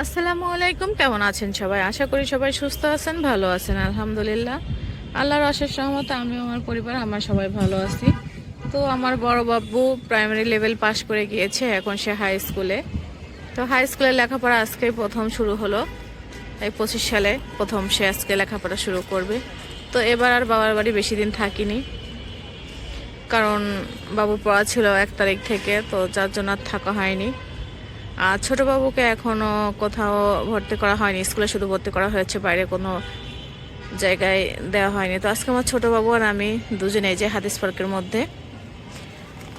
আসসালামু আলাইকুম, কেমন আছেন সবাই? আশা করি সবাই সুস্থ আছেন, ভালো আছেন। আলহামদুলিল্লাহ, আল্লাহর অশেষ রহমতে আমি আমার পরিবার আমরা সবাই ভালো আছি। তো আমার বড় বাবু প্রাইমারি লেভেল পাশ করে গিয়েছে, এখন সে হাই স্কুলে। তো হাই স্কুলের লেখাপড়া আজকেই প্রথম শুরু হলো, এই 25 সালে প্রথম সে আজকে লেখাপড়া শুরু করবে। তো এবার আর বাবার বাড়ি বেশি দিন থাকিনি, কারণ বাবুর পড়া ছিল 1 তারিখ থেকে, তো যার জন্য আর থাকা হয়নি। আর ছোটো বাবুকে এখনও কোথাও ভর্তি করা হয়নি, স্কুলে শুধু ভর্তি করা হয়েছে, বাইরে কোনো জায়গায় দেওয়া হয়নি। তো আজকে আমার ছোটো বাবু আর আমি দুজনেই যে হাদিস পার্কের মধ্যে।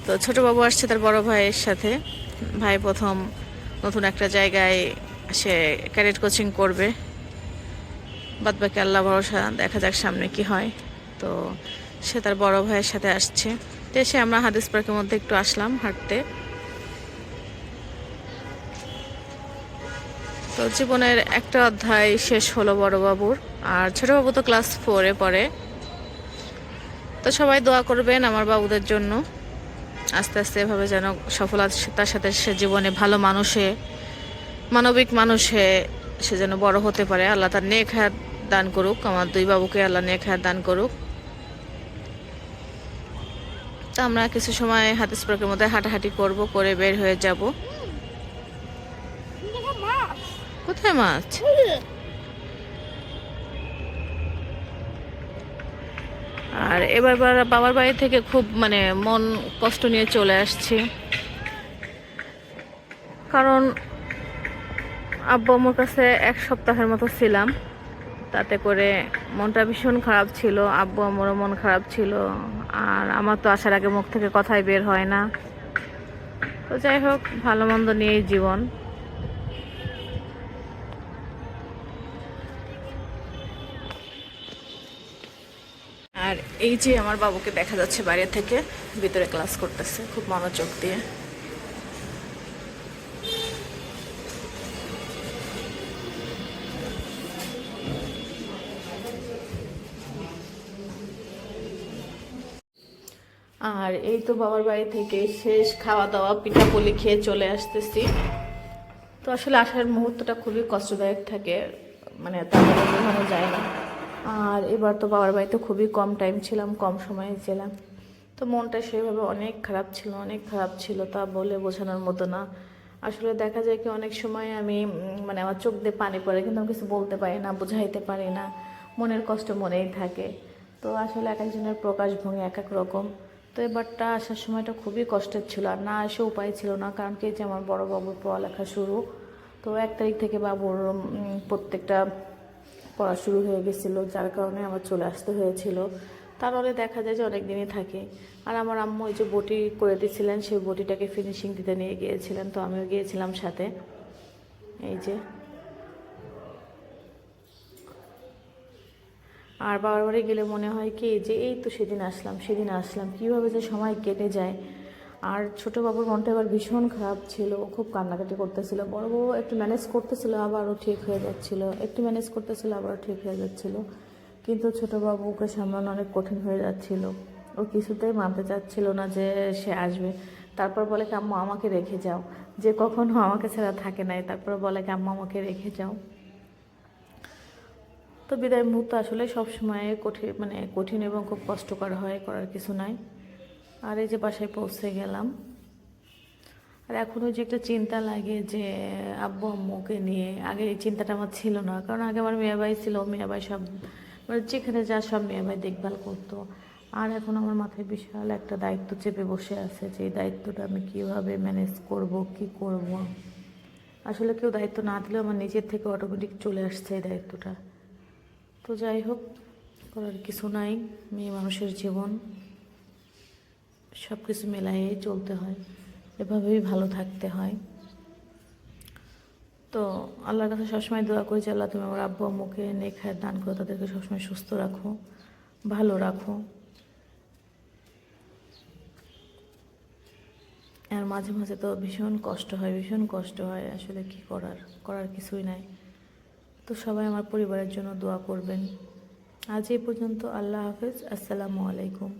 তো ছোটো বাবু আসছে তার বড় ভাইয়ের সাথে। ভাই প্রথম নতুন একটা জায়গায় সে ক্যাডেট কোচিং করবে, বাদবাকি আল্লাহ ভরসা, দেখা যাক সামনে কি হয়। তো সে তার বড় ভাইয়ের সাথে আসছে। তো এসে আমরা হাদিস পার্কের মধ্যে একটু আসলাম হাঁটতে। তো জীবনের একটা অধ্যায় শেষ হলো বড় বাবুর, আর ছোট বাবু তো ক্লাস 4-এ পড়ে। তো সবাই দোয়া করবেন আমার বাবুদের জন্য, আস্তে আস্তে এভাবে যেন সফলতার সাথে সে জীবনে ভালো মানুষে, মানবিক মানুষে সে যেন বড় হতে পারে। আল্লাহ তার নেক হায়াত দান করুক, আমার দুই বাবুকে আল্লাহ নেক হায়াত দান করুক। তো আমরা কিছু সময় হাদিস পার্কের মধ্যে হাঁটাহাঁটি করব, করে বের হয়ে যাব। কোথায় মাছ? আর এবার বাবার বাড়ি থেকে খুব মন কষ্ট নিয়ে চলে আসছি, কারণ আব্বু আম্মুর কাছে 1 সপ্তাহের মতো ছিলাম। তাতে করে মনটা ভীষণ খারাপ ছিল, আব্বু আম্মুরও মন খারাপ ছিল। আর আমার তো আসার আগে মুখ থেকে কথাই বের হয় না। তো যাই হোক, ভালো মন্দ নিয়েই জীবন। আর এই যে আমার বাবুকে দেখা যাচ্ছে বাইরে থেকে, ভিতরে ক্লাস করতেছে খুব মনোযোগ দিয়ে। আর এই তো বাবার বাড়ি থেকে শেষ খাওয়া দাওয়া, পিঠাপুলি খেয়ে চলে আসতেছি। তো আসলে আসার মুহূর্তটা খুবই কষ্টদায়ক থাকে, তারপরে বোঝানো যায় না। আর এবার তো বাবার বাড়িতে খুবই কম টাইম ছিলাম, কম সময়ে ছিলাম। তো মনটা সেভাবে অনেক খারাপ ছিল, অনেক খারাপ ছিল, তা বলে বোঝানোর মতো না। আসলে দেখা যায় কি, অনেক সময় আমি আমার চোখ দিয়ে পানি পড়ে, কিন্তু আমি কিছু বলতে পারি না, বোঝাইতে পারি না। মনের কষ্ট মনেই থাকে। তো আসলে এক একজনের প্রকাশভঙ্গি এক এক রকম। তো এবারটা আসার সময়টা খুবই কষ্টের ছিল, আর না এসে উপায় ছিল না, কারণ কি যে আমার বড় বাবুর পড়ালেখা শুরু। তো 1 তারিখ থেকে বাবুর প্রত্যেকটা পড়া শুরু হয়ে গেছিলো, যার কারণে আমার চলে আসতে হয়েছিল। তাহলে দেখা যায় যে অনেক দিনই থাকে। আর আমার আম্মু ওই যে বটি করে দিয়েছিলেন, সেই বটিটাকে ফিনিশিং দিতে নিয়ে গিয়েছিলেন, তো আমিও গিয়েছিলাম সাথে। এই যে, আর বাবার বাড়ি গেলে মনে হয় কি যে এই তো সেদিন আসলাম, সেদিন আসলাম, কীভাবে যে সময় কেটে যায়। আর ছোটো বাবুর মনটা এবার ভীষণ খারাপ ছিল, খুব কান্নাকাটি করতেছিল। বড় বউ একটু ম্যানেজ করতেছিল, আবারও ঠিক হয়ে যাচ্ছিল, একটু ম্যানেজ করতেছিল, আবারও ঠিক হয়ে যাচ্ছিল। কিন্তু ছোটো বাবুকে সামলানো অনেক কঠিন হয়ে যাচ্ছিল। ও কিছুতেই মানতে চাচ্ছিল না যে সে আসবে। তারপর বলে কি, আম্মু আমাকে রেখে যাও, যে কখনো আমাকে ছাড়া থাকে নাই। তারপর বলে কি, আম্মু আমাকে রেখে যাও। তো বিদায় মুহূর্ত আসলে সবসময় কঠিন, কঠিন এবং খুব কষ্টকর হয়, করার কিছু নাই। আর এই যে বাসায় পৌঁছে গেলাম। আর এখনও যে একটা চিন্তা লাগে যে আব্বু আম্মুকে নিয়ে, আগে এই চিন্তাটা আমার ছিল না, কারণ আগে আমার মেয়েভাই ছিল, মেয়েভাই সব যেখানে যা সব মেয়েভাই দেখভাল করতো। আর এখন আমার মাথায় বিশাল একটা দায়িত্ব চেপে বসে আছে, যে এই দায়িত্বটা আমি কীভাবে ম্যানেজ করব, কি করব। আসলে কেউ দায়িত্ব না দিলেও আমার নিজের থেকে অটোমেটিক চলে আসছে এই দায়িত্বটা। তো যাই হোক, করার কিছু নাই, মেয়ে মানুষের জীবন, সব কিছু মেলাইয়েই চলতে হয়, এভাবেই ভালো থাকতে হয়। তো আল্লাহর কাছে সবসময় দোয়া করি যে আল্লাহ তুমি আমার আব্বু আম্মুকে নেক হায়াত দান করো, তাদেরকে সবসময় সুস্থ রাখো, ভালো রাখো। আর মাঝে মাঝে তো ভীষণ কষ্ট হয়, ভীষণ কষ্ট হয়, আসলে কি করার, করার কিছুই নাই। তো সবাই আমার পরিবারের জন্য দোয়া করবেন। আজ এই পর্যন্ত, আল্লাহ হাফেজ, আসসালামু আলাইকুম।